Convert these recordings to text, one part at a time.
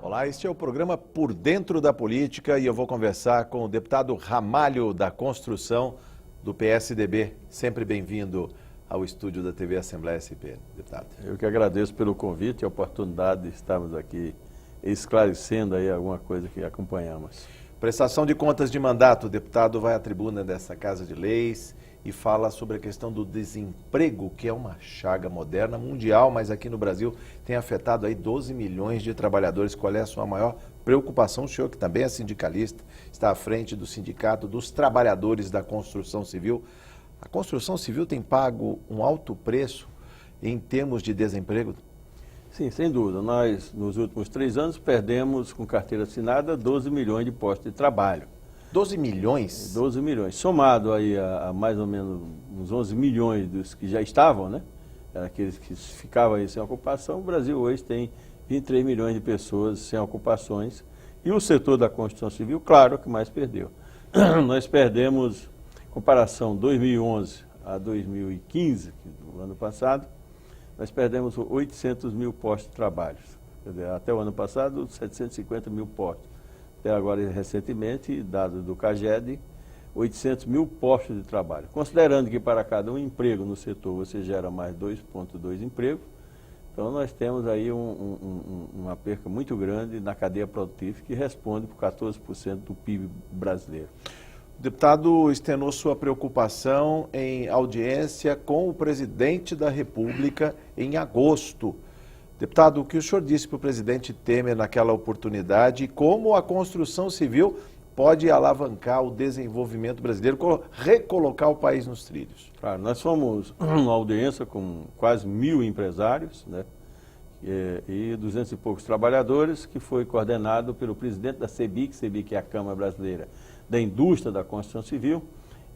Olá, este é o programa Por Dentro da Política e eu vou conversar com o deputado Ramalho da Construção do PSDB. Sempre bem-vindo ao estúdio da TV Assembleia SP, deputado. Eu que agradeço pelo convite e a oportunidade de estarmos aqui esclarecendo aí alguma coisa que acompanhamos. Prestação de contas de mandato, o deputado vai à tribuna dessa Casa de Leis e fala sobre a questão do desemprego, que é uma chaga moderna mundial, mas aqui no Brasil tem afetado aí 12 milhões de trabalhadores. Qual é a sua maior preocupação? O senhor, que também é sindicalista, está à frente do Sindicato dos Trabalhadores da Construção Civil. A construção civil tem pago um alto preço em termos de desemprego? Sim, sem dúvida. Nós, nos últimos 3 anos, perdemos, com carteira assinada, 12 milhões de postos de trabalho. 12 milhões? 12 milhões. Somado aí a mais ou menos uns 11 milhões dos que já estavam, né? Aqueles que ficavam aí sem ocupação, o Brasil hoje tem 23 milhões de pessoas sem ocupações. E o setor da construção civil, claro, é o que mais perdeu. Nós perdemos, comparação 2011 a 2015, do ano passado, nós perdemos 800 mil postos de trabalho. Quer dizer, até o ano passado, 750 mil postos. Até agora, recentemente, dados do CAGED, 800 mil postos de trabalho. Considerando que para cada um emprego no setor você gera mais 2,2 empregos, então nós temos aí uma perca muito grande na cadeia produtiva que responde por 14% do PIB brasileiro. O deputado externou sua preocupação em audiência com o presidente da República em agosto. Deputado, o que o senhor disse para o presidente Temer naquela oportunidade e como a construção civil pode alavancar o desenvolvimento brasileiro, recolocar o país nos trilhos? Claro, nós fomos uma audiência com quase 1.000 empresários, né, e 200 e poucos trabalhadores, que foi coordenado pelo presidente da CEBIC, é a Câmara Brasileira da Indústria da Construção Civil,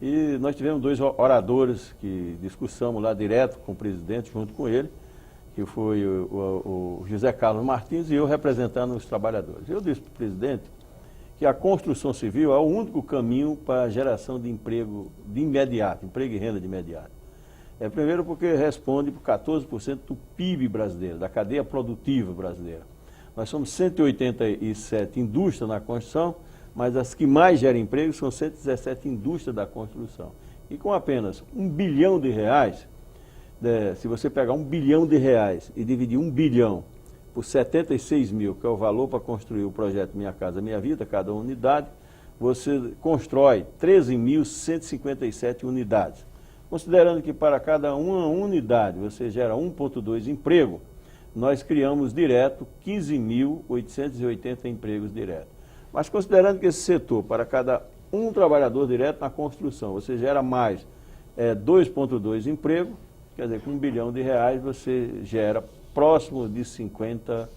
e nós tivemos 2 oradores que discussamos lá direto com o presidente, junto com ele, que foi o José Carlos Martins e eu representando os trabalhadores. Eu disse para o presidente que a construção civil é o único caminho para a geração de emprego de imediato, emprego e renda de imediato. Primeiro porque responde por 14% do PIB brasileiro, da cadeia produtiva brasileira. Nós somos 187 indústrias na construção, mas as que mais geram emprego são 117 indústrias da construção. E com apenas R$1 bilhão, se você pegar R$1 bilhão e dividir 1 bilhão por 76 mil, que é o valor para construir o projeto Minha Casa Minha Vida, cada unidade, você constrói 13.157 unidades. Considerando que para cada uma unidade você gera 1,2 emprego, nós criamos direto 15.880 empregos diretos. Mas considerando que esse setor, para cada um trabalhador direto na construção, você gera mais 2,2 empregos, quer dizer, com R$1 bilhão você gera próximo de 50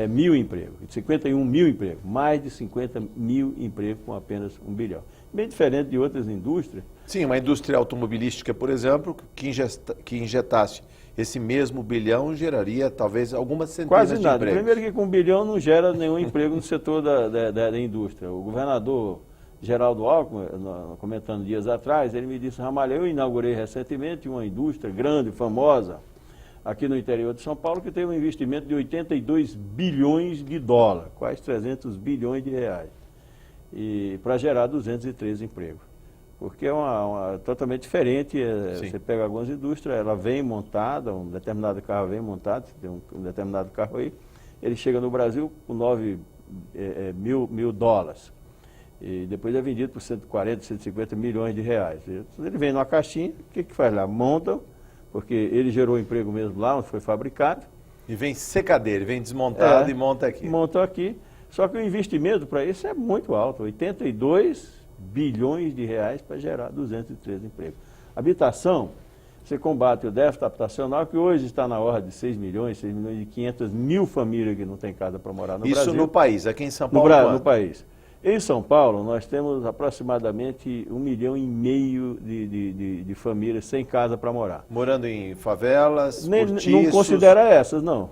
mil empregos, 51 mil empregos, mais de 50 mil empregos com apenas R$1 bilhão. Bem diferente de outras indústrias. Sim, uma indústria automobilística, por exemplo, que injetasse esse mesmo bilhão, geraria talvez algumas centenas de empregos. Quase nada. Primeiro que com 1 bilhão não gera nenhum emprego no setor da indústria. O governador Geraldo Alckmin, comentando dias atrás, ele me disse: Ramalho, eu inaugurei recentemente uma indústria grande, famosa, aqui no interior de São Paulo, que teve um investimento de 82 bilhões de dólares, quase 300 bilhões de reais, e para gerar 213 empregos. Porque é totalmente diferente. Você pega algumas indústrias, ela vem montada, um determinado carro vem montado, você tem um determinado carro aí, ele chega no Brasil com 9 mil dólares. E depois é vendido por 140, 150 milhões de reais. Ele vem numa caixinha, o que faz lá? Monta, porque ele gerou emprego mesmo lá, onde foi fabricado. E vem secadeira, vem desmontado e monta aqui. Monta aqui, só que o investimento para isso é muito alto, 82 bilhões de reais para gerar 213 empregos. Habitação, você combate o déficit habitacional, que hoje está na ordem de 6 milhões e 500 mil famílias que não têm casa para morar no Brasil. Isso no país, aqui em São Paulo? No país. Em São Paulo, nós temos aproximadamente 1,5 milhão de famílias sem casa para morar. Morando em favelas, cortiços? Não considera essas, não.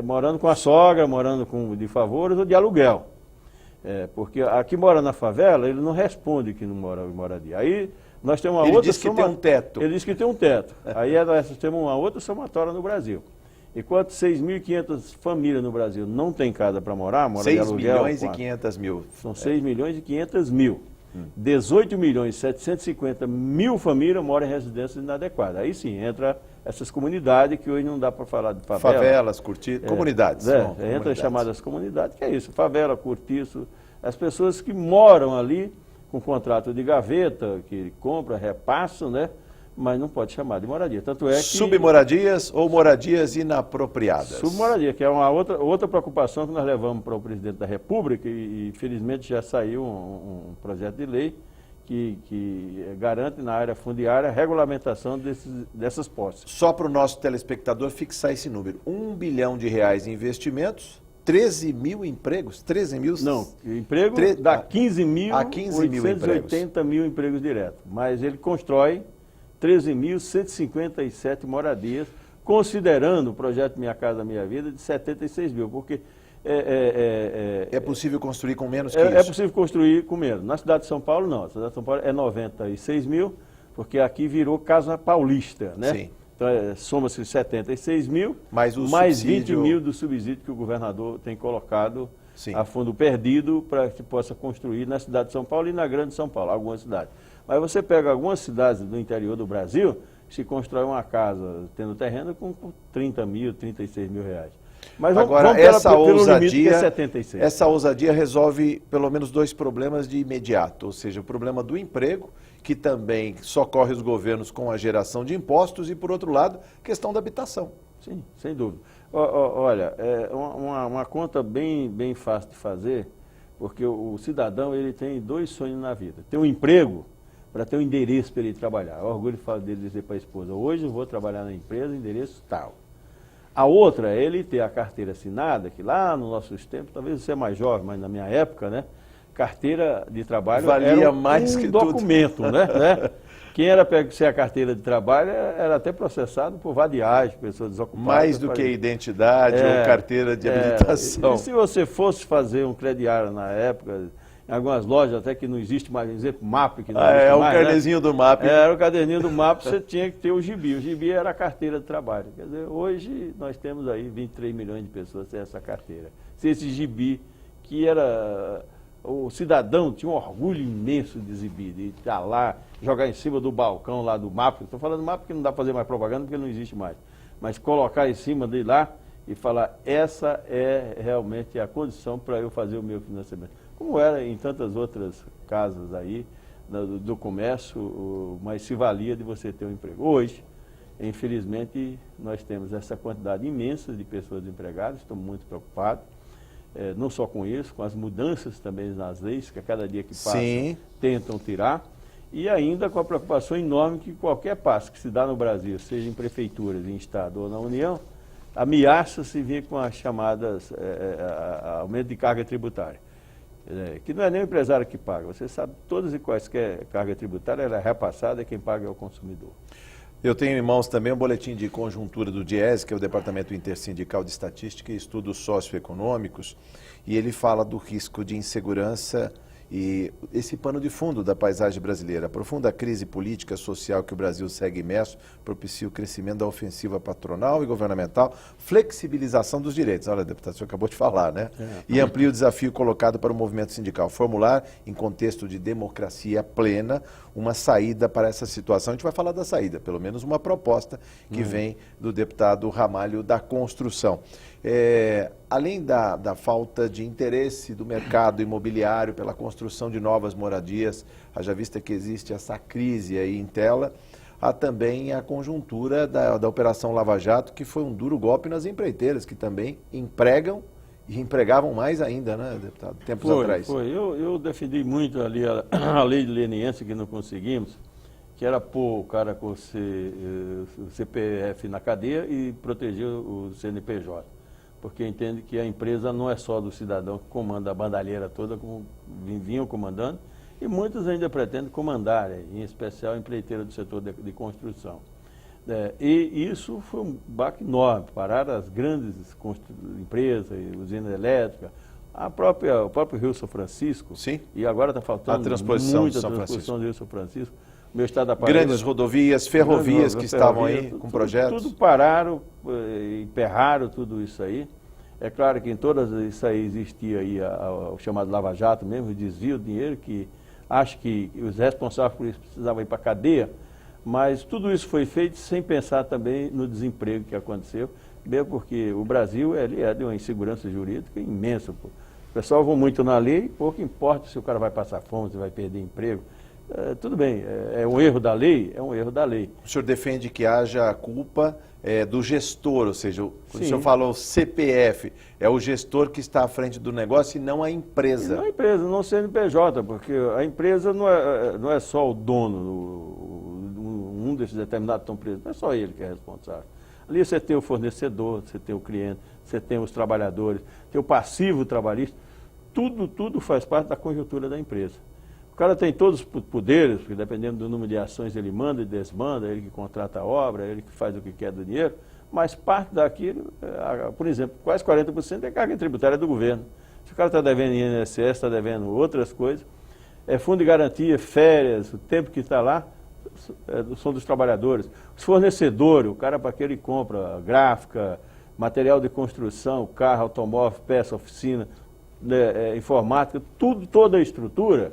Morando com a sogra, morando de favores ou de aluguel. Porque aqui mora na favela, ele não responde que não mora em moradia. Aí nós temos uma outra... Ele diz que tem um teto. Ele diz que tem um teto. Aí nós temos uma outra somatória no Brasil. Enquanto 6.500 famílias no Brasil não têm casa para morar, mora de 6 aluguel. milhões e 500 mil. São 6 milhões e 500 mil. 18 milhões e 750 mil famílias moram em residências inadequadas. Aí sim, entra essas comunidades que hoje não dá para falar de favela. Favelas, comunidades. Entra comunidades. chamadas comunidades, que é isso, favela, cortiço, as pessoas que moram ali com contrato de gaveta, que compram, repassam, né? Mas não pode chamar de moradia. Tanto é que... Submoradias ou moradias inapropriadas? Submoradia, que é uma outra preocupação que nós levamos para o presidente da República e felizmente já saiu um projeto de lei que garante na área fundiária a regulamentação dessas posses. Só para o nosso telespectador fixar esse número, R$1 bilhão em investimentos, 13 mil empregos? 13 mil? Não, emprego dá 15 mil, 880 mil empregos diretos, mas ele constrói 13.157 moradias, considerando o projeto Minha Casa Minha Vida de 76 mil, porque... É possível construir com menos que isso? É possível construir com menos. Na cidade de São Paulo, não. Na cidade de São Paulo é 96 mil, porque aqui virou Casa Paulista, né? Sim. Então, soma-se 76 mil, mais 20 mil do subsídio que o governador tem colocado a fundo perdido para que possa construir na cidade de São Paulo e na grande São Paulo, algumas cidades. Mas você pega algumas cidades do interior do Brasil, se constrói uma casa tendo terreno com 30 mil, 36 mil reais. Mas agora, vamos essa pelo ousadia, limite que é 76. Essa ousadia resolve pelo menos dois problemas de imediato, ou seja, o problema do emprego, que também socorre os governos com a geração de impostos, e, por outro lado, a questão da habitação. Sim, sem dúvida. Olha, é uma conta bem fácil de fazer, porque o cidadão ele tem dois sonhos na vida. Ter um emprego para ter um endereço para ele trabalhar. Eu orgulho dele dizer para a esposa, hoje eu vou trabalhar na empresa, endereço tal. A outra é ele ter a carteira assinada, que lá nos nossos tempos, talvez você é mais jovem, mas na minha época, né, carteira de trabalho valia mais que documento, né? Quem era pego sem a carteira de trabalho era até processado por vadiagem, pessoas desocupadas. Mais do que identidade ou carteira de habilitação. E se você fosse fazer um crediário na época, em algumas lojas até que não existe mais, por exemplo, MAP, que não existe mais, o caderninho do MAP. Era o caderninho do MAP, você tinha que ter o gibi. O gibi era a carteira de trabalho. Quer dizer, hoje nós temos aí 23 milhões de pessoas sem essa carteira. Se esse gibi, que era... O cidadão tinha um orgulho imenso de exibir, de estar lá, jogar em cima do balcão lá do MAP. Estou falando do MAP porque não dá para fazer mais propaganda, porque não existe mais. Mas colocar em cima dele lá e falar, essa é realmente a condição para eu fazer o meu financiamento. Como era em tantas outras casas aí, do comércio, mas se valia de você ter um emprego. Hoje, infelizmente, nós temos essa quantidade imensa de pessoas desempregadas, estou muito preocupado. Não só com isso, com as mudanças também nas leis, que a cada dia que passa tentam tirar, e ainda com a preocupação enorme que qualquer passo que se dá no Brasil, seja em prefeituras, em Estado ou na União, ameaça-se vir com as chamadas aumento de carga tributária. Que não é nem o empresário que paga, você sabe, todas e quaisquer carga tributária, ela é repassada e quem paga é o consumidor. Eu tenho em mãos também um boletim de conjuntura do DIES, que é o Departamento Intersindical de Estatística e Estudos Socioeconômicos, e ele fala do risco de insegurança e esse pano de fundo da paisagem brasileira. A profunda crise política, social que o Brasil segue imerso propicia o crescimento da ofensiva patronal e governamental, flexibilização dos direitos. Olha, deputado, o senhor acabou de falar, né? E amplia o desafio colocado para o movimento sindical. Formular, em contexto de democracia plena, uma saída para essa situação. A gente vai falar da saída, pelo menos uma proposta que vem do deputado Ramalho da Construção. Além da falta de interesse do mercado imobiliário pela construção de novas moradias, haja vista que existe essa crise aí em tela, há também a conjuntura da Operação Lava Jato, que foi um duro golpe nas empreiteiras, que também empregam e empregavam mais ainda, né, deputado, tempos atrás. Eu defendi muito ali a lei de leniência que não conseguimos, que era pôr o cara com o CPF na cadeia e proteger o CNPJ. Porque entende que a empresa não é só do cidadão que comanda a bandalheira toda, como vinham comandando, e muitos ainda pretendem comandar, em especial a empreiteira do setor de construção. E isso foi um baque enorme, pararam as grandes empresas, usinas elétricas, o próprio Rio São Francisco, sim, e agora está faltando muita transposição do Rio São Francisco, meu estado da Paraíba. Grandes rodovias, ferrovias que estavam aí com projetos. Tudo pararam, emperraram tudo isso aí. É claro que em todas isso aí existia aí o chamado Lava Jato mesmo, o desvio de dinheiro, que acho que os responsáveis por isso precisavam ir para a cadeia, mas tudo isso foi feito sem pensar também no desemprego que aconteceu, mesmo porque o Brasil ele é de uma insegurança jurídica imensa. Pô. O pessoal vai muito na lei, pouco importa se o cara vai passar fome, se vai perder emprego. Tudo bem, é um erro da lei, é um erro da lei. O senhor defende que haja culpa do gestor, ou seja, quando o senhor Sim. falou CPF, é o gestor que está à frente do negócio e não a empresa. Não a empresa, não o CNPJ, porque a empresa não é só o dono, um desses determinados estão presos, não é só ele que é responsável. Ali você tem o fornecedor, você tem o cliente, você tem os trabalhadores, tem o passivo trabalhista, tudo faz parte da conjuntura da empresa. O cara tem todos os poderes, porque dependendo do número de ações ele manda e desmanda, ele que contrata a obra, ele que faz o que quer do dinheiro, mas parte daquilo, por exemplo, quase 40% é carga tributária do governo. Se o cara está devendo INSS, está devendo outras coisas, fundo de garantia, férias, o tempo que está lá, são dos trabalhadores. Os fornecedores, o cara para que ele compra gráfica, material de construção, carro, automóvel, peça, oficina, informática, toda a estrutura,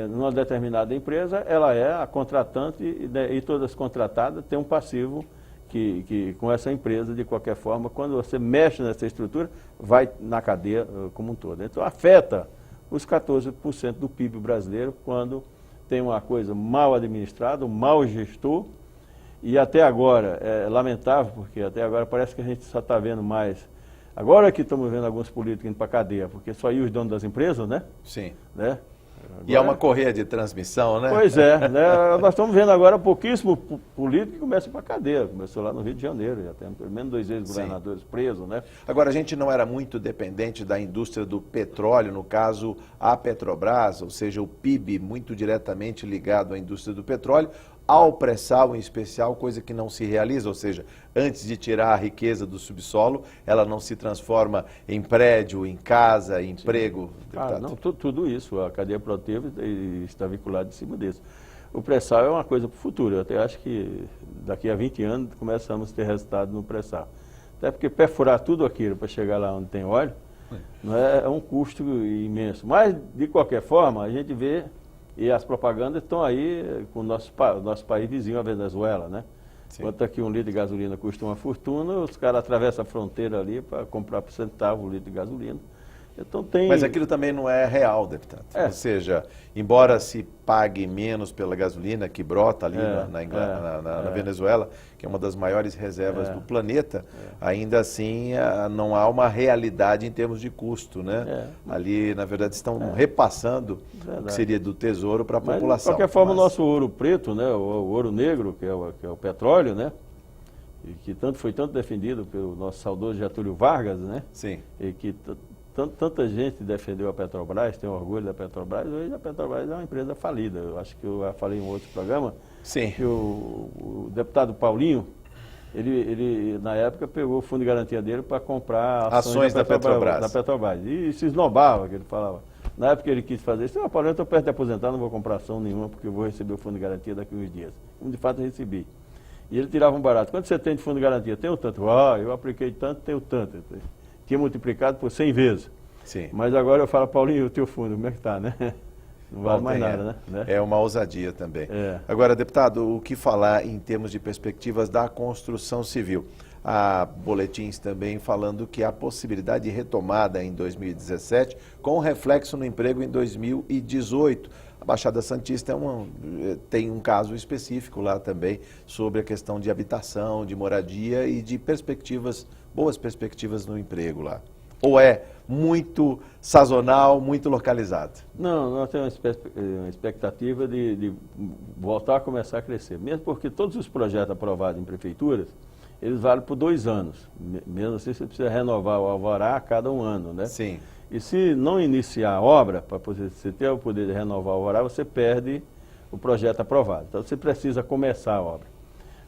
numa determinada empresa, ela é a contratante e todas as contratadas têm um passivo que com essa empresa, de qualquer forma, quando você mexe nessa estrutura, vai na cadeia como um todo. Então, afeta os 14% do PIB brasileiro quando tem uma coisa mal administrada, um mau gestor, e até agora, é lamentável, porque até agora parece que a gente só está vendo mais. Agora que estamos vendo alguns políticos indo para a cadeia, porque só iam os donos das empresas, né? Sim. Né? Agora, e é uma correia de transmissão, né? Pois é, né? Nós estamos vendo agora pouquíssimo político que começa para a cadeia. Começou lá no Rio de Janeiro, já tem pelo menos 2 ex-governadores presos, né? Agora, a gente não era muito dependente da indústria do petróleo, no caso, a Petrobras, ou seja, o PIB muito diretamente ligado à indústria do petróleo, ao pré-sal em especial, coisa que não se realiza, ou seja, antes de tirar a riqueza do subsolo, ela não se transforma em prédio, em casa, em emprego. Não, tudo isso, a cadeia produtiva está vinculada em cima disso. O pré-sal é uma coisa para o futuro, eu até acho que daqui a 20 anos começamos a ter resultado no pré-sal. Até porque perfurar tudo aquilo para chegar lá onde tem óleo, não é um custo imenso. Mas, de qualquer forma, a gente vê, e as propagandas estão aí com o nosso país vizinho, a Venezuela, né? Sim. Enquanto aqui 1 litro de gasolina custa uma fortuna, os caras atravessam a fronteira ali para comprar por centavo o litro de gasolina. Então tem... Mas aquilo também não é real, deputado. Ou seja, embora se pague menos pela gasolina que brota ali na Venezuela, que é uma das maiores reservas do planeta, ainda assim não há uma realidade em termos de custo, né? Ali, na verdade, estão repassando o que seria do tesouro para a população. De qualquer forma, o nosso ouro preto, né, o ouro negro, que é o petróleo, né? E que foi tanto defendido pelo nosso saudoso Getúlio Vargas, né? Sim. E que tanta gente defendeu a Petrobras, tem orgulho da Petrobras, hoje a Petrobras é uma empresa falida. Eu acho que eu já falei em um outro programa. Sim. Que o deputado Paulinho, ele na época pegou o fundo de garantia dele para comprar ações da Petrobras. E se esnobava, que ele falava. Na época ele quis fazer isso, Paulinho, eu estou perto de aposentar, não vou comprar ação nenhuma, porque eu vou receber o fundo de garantia daqui a uns dias. De fato eu recebi. E ele tirava um barato. Quanto você tem de fundo de garantia? Tenho tanto. Eu apliquei tanto, tenho tanto. Tinha multiplicado por 100 vezes. Sim. Mas agora eu falo, Paulinho, o teu fundo, como é que está, né? Não vale mais nada, né? É uma ousadia também. Agora, deputado, o que falar em termos de perspectivas da construção civil? Há boletins também falando que há possibilidade de retomada em 2017, com reflexo no emprego em 2018. A Baixada Santista tem um caso específico lá também sobre a questão de habitação, de moradia e de boas perspectivas no emprego lá. Ou é muito sazonal, muito localizado? Não, nós temos uma expectativa de voltar a começar a crescer. Mesmo porque todos os projetos aprovados em prefeituras, eles valem por 2 anos. Mesmo assim, você precisa renovar o alvará a cada 1 ano, né? Sim. E se não iniciar a obra, para você ter o poder de renovar o alvará, você perde o projeto aprovado. Então, você precisa começar a obra.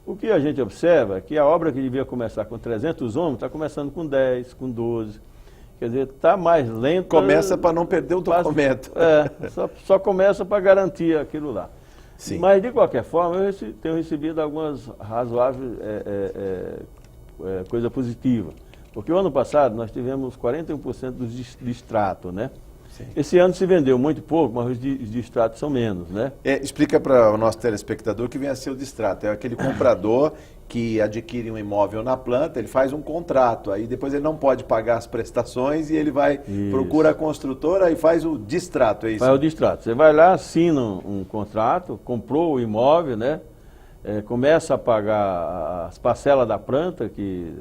O que a gente observa é que a obra que devia começar com 300 homens está começando com 10, com 12. Quer dizer, está mais lento. Começa para não perder o documento. Só começa para garantir aquilo lá. Sim. Mas, de qualquer forma, eu tenho recebido algumas razoáveis coisa positiva. Porque o ano passado nós tivemos 41% dos distratos, né? Sim. Esse ano se vendeu muito pouco, mas os distratos são menos, né? Explica para o nosso telespectador que vem a ser o distrato. É aquele comprador que adquire um imóvel na planta, ele faz um contrato, aí depois ele não pode pagar as prestações e ele vai, procura a construtora e faz o distrato, é isso? Faz o distrato. Você vai lá, assina um contrato, comprou o imóvel, né? Começa a pagar as parcelas da planta, que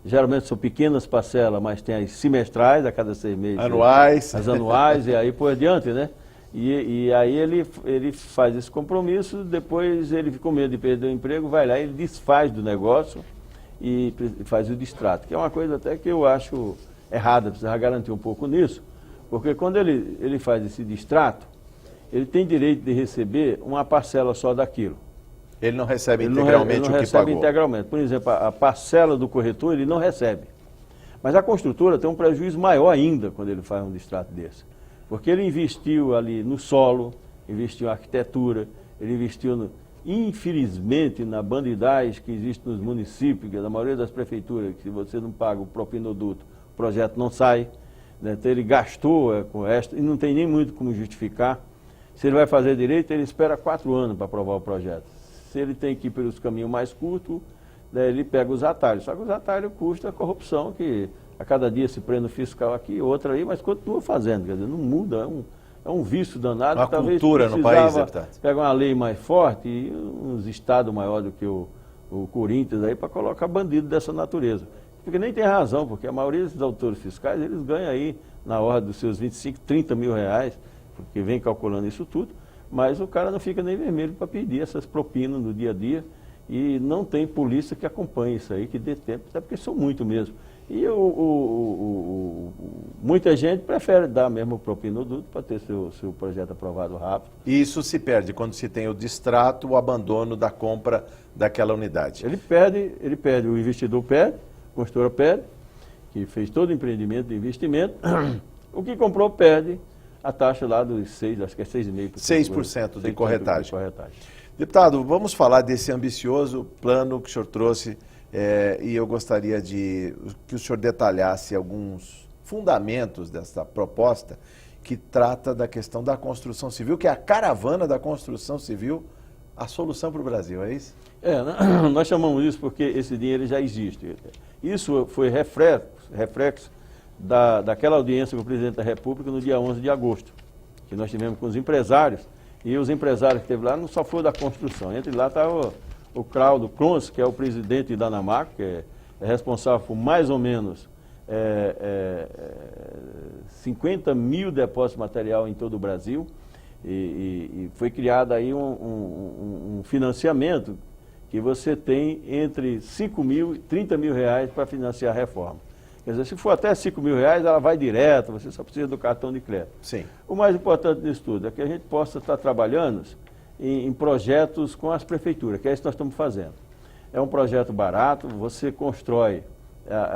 geralmente são pequenas parcelas, mas tem as semestrais a cada 6 meses. Anuais. As anuais e aí por diante, né? E aí ele faz esse compromisso, depois ele, com medo de perder o emprego, vai lá e ele desfaz do negócio e faz o distrato, que é uma coisa até que eu acho errada, precisa garantir um pouco nisso, porque quando ele faz esse distrato, ele tem direito de receber uma parcela só daquilo. Ele não recebe integralmente o que pagou. Ele não recebe integralmente. Por exemplo, a parcela do corretor ele não recebe. Mas a construtora tem um prejuízo maior ainda quando ele faz um distrato desse. Porque ele investiu ali no solo, investiu em arquitetura, ele investiu, infelizmente, na bandidagem que existe nos municípios, que é da maioria das prefeituras, que se você não paga o propinoduto, o projeto não sai. Né? Então ele gastou com esta e não tem nem muito como justificar. Se ele vai fazer direito, ele espera 4 anos para aprovar o projeto. Se ele tem que ir pelos caminhos mais curtos, né, ele pega os atalhos. Só que os atalhos custam a corrupção, que a cada dia se prende um fiscal aqui, outra aí, mas continua fazendo. Quer dizer, não muda, é um vício danado. Uma cultura no país, deputado. Pega uma lei mais forte e uns estados maiores do que o Corinthians aí para colocar bandido dessa natureza. Porque nem tem razão, porque a maioria desses autores fiscais, eles ganham aí na ordem dos seus 25, 30 mil reais, porque vem calculando isso tudo. Mas o cara não fica nem vermelho para pedir essas propinas no dia a dia e não tem polícia que acompanhe isso aí, que dê tempo, até porque são muito mesmo. E muita gente prefere dar mesmo propina no duto para ter seu projeto aprovado rápido. E isso se perde quando se tem o distrato, o abandono da compra daquela unidade. Ele perde, o investidor perde, a construtora perde, que fez todo o empreendimento de investimento, o que comprou perde a taxa lá dos 6, acho que é 6,5%. 6% de corretagem. corretagem. Deputado, vamos falar desse ambicioso plano que o senhor trouxe e eu gostaria que o senhor detalhasse alguns fundamentos dessa proposta que trata da questão da construção civil, que é a caravana da construção civil, a solução para o Brasil, é isso? Nós chamamos isso porque esse dinheiro já existe. Isso foi reflexo daquela audiência com o presidente da República no dia 11 de agosto, que nós tivemos com os empresários, e os empresários que esteve lá não só foi da construção, entre lá estava o Claudio Krons, que é o presidente da ANAMACO, que é responsável por mais ou menos 50 mil depósitos de material em todo o Brasil, e foi criado aí um financiamento que você tem entre 5 mil e 30 mil reais para financiar a reforma. Quer dizer, se for até 5 mil reais, ela vai direto, você só precisa do cartão de crédito. Sim. O mais importante disso tudo é que a gente possa estar trabalhando em projetos com as prefeituras, que é isso que nós estamos fazendo. É um projeto barato, você constrói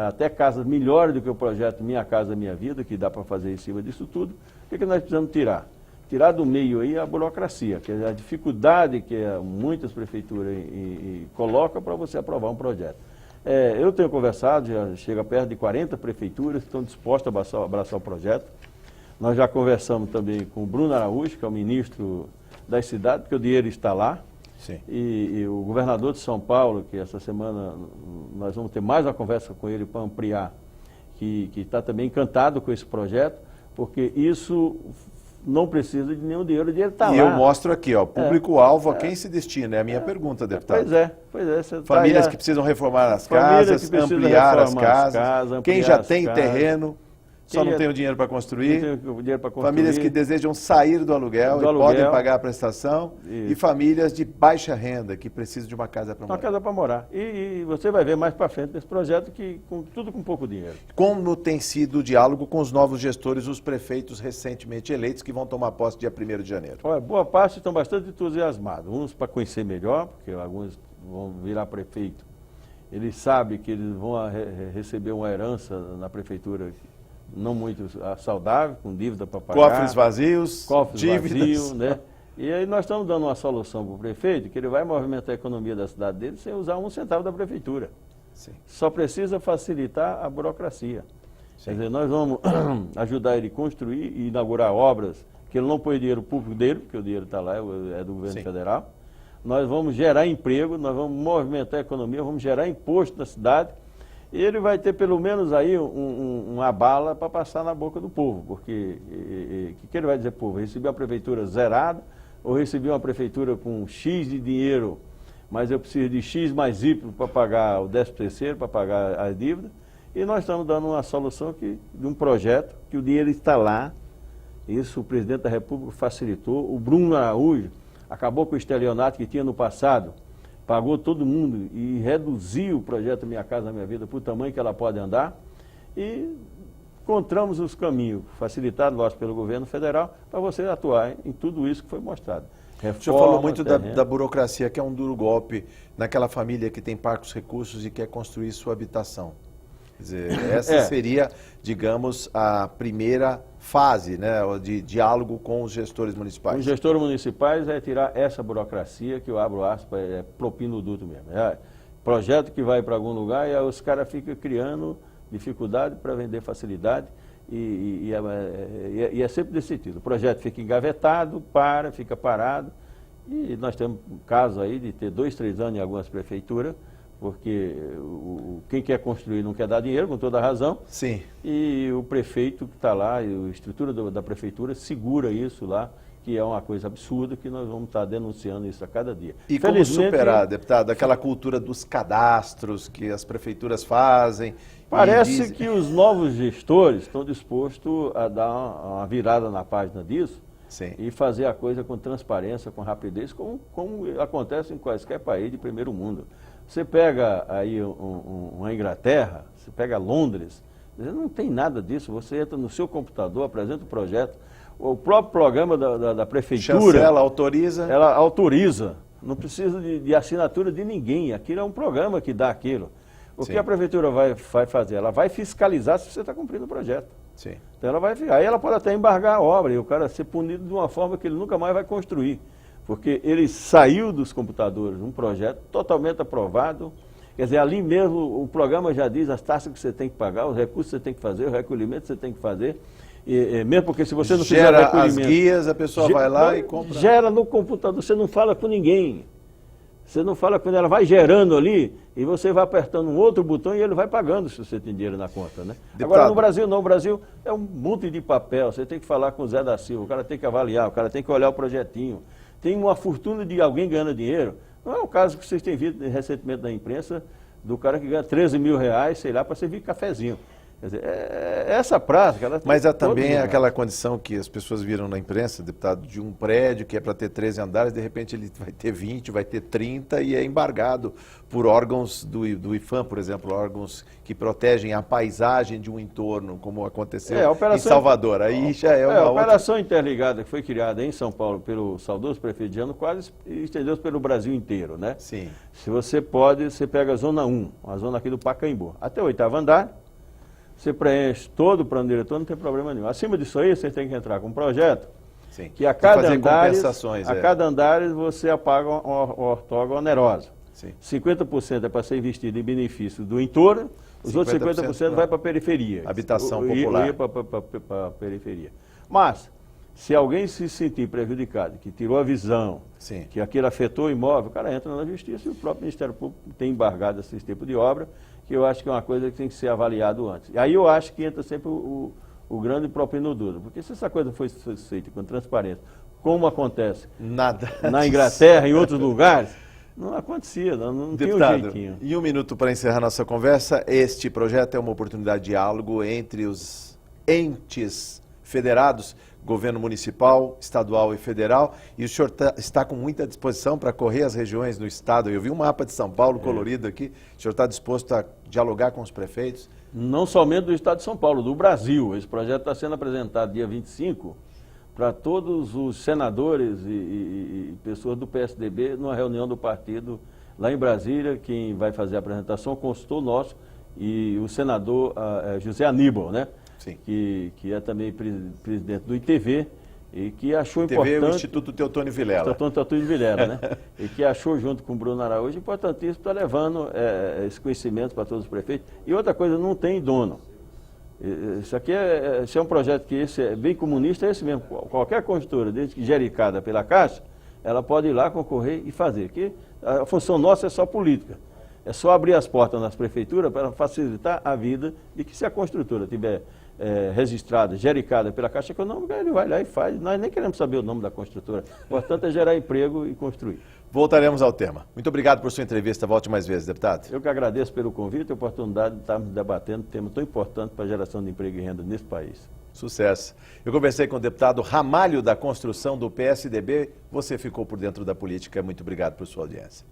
até casas melhores do que o projeto Minha Casa Minha Vida, que dá para fazer em cima disso tudo. O que nós precisamos tirar? Tirar do meio aí a burocracia, que é a dificuldade que muitas prefeituras colocam para você aprovar um projeto. Eu tenho conversado, já chega perto de 40 prefeituras que estão dispostas a abraçar o projeto. Nós já conversamos também com o Bruno Araújo, que é o ministro das cidades, porque o dinheiro está lá. Sim. E o governador de São Paulo, que essa semana nós vamos ter mais uma conversa com ele para ampliar, que está também encantado com esse projeto, porque isso não precisa de nenhum dinheiro, o dinheiro está lá. E eu mostro aqui, ó, público-alvo a quem se destina, é a minha pergunta, deputado. Pois é. Famílias que precisam reformar as casas, ampliar as casas, quem já tem terreno, só não tem o dinheiro para construir, famílias que desejam sair do aluguel e podem pagar a prestação, e famílias de baixa renda que precisam de uma casa para morar. Uma casa para morar. E você vai ver mais para frente nesse projeto, tudo com pouco dinheiro. Como tem sido o diálogo com os novos gestores, os prefeitos recentemente eleitos, que vão tomar posse dia 1º de janeiro? Olha, boa parte estão bastante entusiasmados. Uns para conhecer melhor, porque alguns vão virar prefeito. Eles sabem que eles vão receber uma herança na prefeitura não muito saudável, com dívida para pagar. Cofres vazios, dívidas. Né? E aí nós estamos dando uma solução para o prefeito, que ele vai movimentar a economia da cidade dele sem usar um centavo da prefeitura. Sim. Só precisa facilitar a burocracia. Sim. Quer dizer, nós vamos ajudar ele a construir e inaugurar obras que ele não põe dinheiro público dele, porque o dinheiro está lá, é do governo Sim. federal. Nós vamos gerar emprego, nós vamos movimentar a economia, vamos gerar imposto na cidade. E ele vai ter pelo menos aí uma bala para passar na boca do povo, porque o que ele vai dizer, povo? Recebi uma prefeitura zerada, ou recebi uma prefeitura com X de dinheiro, mas eu preciso de X mais Y para pagar o 13º, para pagar as dívidas. E nós estamos dando uma solução de um projeto, que o dinheiro está lá. Isso o presidente da República facilitou. O Bruno Araújo acabou com o estelionato que tinha no passado, pagou todo mundo e reduziu o projeto Minha Casa Minha Vida para o tamanho que ela pode andar. E encontramos os caminhos facilitados nós pelo governo federal para você atuar em tudo isso que foi mostrado. O senhor falou muito da burocracia, que é um duro golpe naquela família que tem parcos recursos e quer construir sua habitação. Quer dizer, essa seria, digamos, a primeira fase, né, de diálogo com os gestores municipais. Os gestores municipais é tirar essa burocracia, que eu abro aspas, é propinoduto mesmo. É projeto que vai para algum lugar e aí os caras ficam criando dificuldade para vender facilidade e é sempre desse sentido. O projeto fica engavetado, fica parado e nós temos um caso aí de ter 2, 3 anos em algumas prefeituras, porque quem quer construir não quer dar dinheiro, com toda a razão. Sim. E o prefeito que está lá, e a estrutura da prefeitura segura isso lá, que é uma coisa absurda, que nós vamos estar denunciando isso a cada dia. E como superar, deputado, aquela cultura dos cadastros que as prefeituras fazem? Parece que os novos gestores estão dispostos a dar uma virada na página disso. Sim. E fazer a coisa com transparência, com rapidez, como acontece em quaisquer país de primeiro mundo. Você pega aí uma Inglaterra, você pega Londres, não tem nada disso. Você entra no seu computador, apresenta o projeto, o próprio programa da prefeitura... Chancela, autoriza. Ela autoriza, não precisa de assinatura de ninguém. Aquilo é um programa que dá aquilo. O Sim. que a prefeitura vai fazer? Ela vai fiscalizar se você está cumprindo o projeto. Sim. Então aí ela pode até embargar a obra e o cara ser punido de uma forma que ele nunca mais vai construir. Porque ele saiu dos computadores um projeto totalmente aprovado. Quer dizer, ali mesmo o programa já diz as taxas que você tem que pagar, os recursos que você tem que fazer, o recolhimento que você tem que fazer. Mesmo porque se você não fizer o recolhimento... as guias, a pessoa vai lá e compra. Gera no computador, você não fala com ninguém. Você não fala com ela, vai gerando ali e você vai apertando um outro botão e ele vai pagando se você tem dinheiro na conta, né? Deputado. Agora no Brasil não, o Brasil é um monte de papel, você tem que falar com o Zé da Silva, o cara tem que avaliar, o cara tem que olhar o projetinho. Tem uma fortuna de alguém ganhando dinheiro. Não é o caso que vocês têm visto recentemente na imprensa do cara que ganha 13 mil reais, sei lá, para servir cafezinho. Quer dizer, essa prática... Ela Mas há também aquela condição que as pessoas viram na imprensa, deputado, de um prédio que é para ter 13 andares, de repente ele vai ter 20, vai ter 30 e é embargado por órgãos do IPHAN, por exemplo, órgãos que protegem a paisagem de um entorno, como aconteceu em Salvador. Aí já é uma a operação interligada que foi criada em São Paulo pelo saudoso prefeito de Jânio Quadros estendeu-se pelo Brasil inteiro, né? Sim. Se você pode, você pega a zona 1, a zona aqui do Pacaembu, até o 8º andar. Você preenche todo o plano diretor, não tem problema nenhum. Acima disso aí, você tem que entrar com um projeto. Sim. Que a cada andar você apaga uma ortoga onerosa. Sim. 50% é para ser investido em benefício do entorno, os outros 50% vai para a periferia. Habitação popular. Ia para a periferia. Mas, se alguém se sentir prejudicado, que tirou a visão, Sim. que aquilo afetou o imóvel, o cara entra na justiça e o próprio Ministério Público tem embargado esse tipo de obra, que eu acho que é uma coisa que tem que ser avaliado antes. E aí eu acho que entra sempre o grande propinoduto, porque se essa coisa foi feita com transparência, como acontece na Inglaterra, em outros lugares, não acontecia, não tinha um jeitinho. E 1 minuto para encerrar nossa conversa. Este projeto é uma oportunidade de diálogo entre os entes federados, governo municipal, estadual e federal, e o senhor está com muita disposição para correr as regiões do estado. Eu vi um mapa de São Paulo colorido aqui, o senhor está disposto a dialogar com os prefeitos? Não somente do estado de São Paulo, do Brasil. Esse projeto está sendo apresentado dia 25 para todos os senadores e pessoas do PSDB numa reunião do partido lá em Brasília. Quem vai fazer a apresentação é o consultor nosso e o senador José Aníbal, né? Sim. Que é também presidente do ITV e que achou TV importante... o Instituto Teotônio Vilela. Teotônio Vilela, né? E que achou, junto com o Bruno Araújo, importantíssimo estar levando esse conhecimento para todos os prefeitos. E outra coisa, não tem dono. Isso aqui esse é um projeto que esse é bem comunista, é esse mesmo. Qualquer construtora, desde que gericada pela Caixa, ela pode ir lá concorrer e fazer. Que a função nossa é só política. É só abrir as portas nas prefeituras para facilitar a vida de que se a construtora tiver registrada, gericada pela Caixa Econômica, ele vai lá e faz. Nós nem queremos saber o nome da construtora. O importante é gerar emprego e construir. Voltaremos ao tema. Muito obrigado por sua entrevista. Volte mais vezes, deputado. Eu que agradeço pelo convite e a oportunidade de estarmos debatendo um tema tão importante para a geração de emprego e renda nesse país. Sucesso. Eu conversei com o deputado Ramalho da Construção do PSDB. Você ficou por dentro da política. Muito obrigado por sua audiência.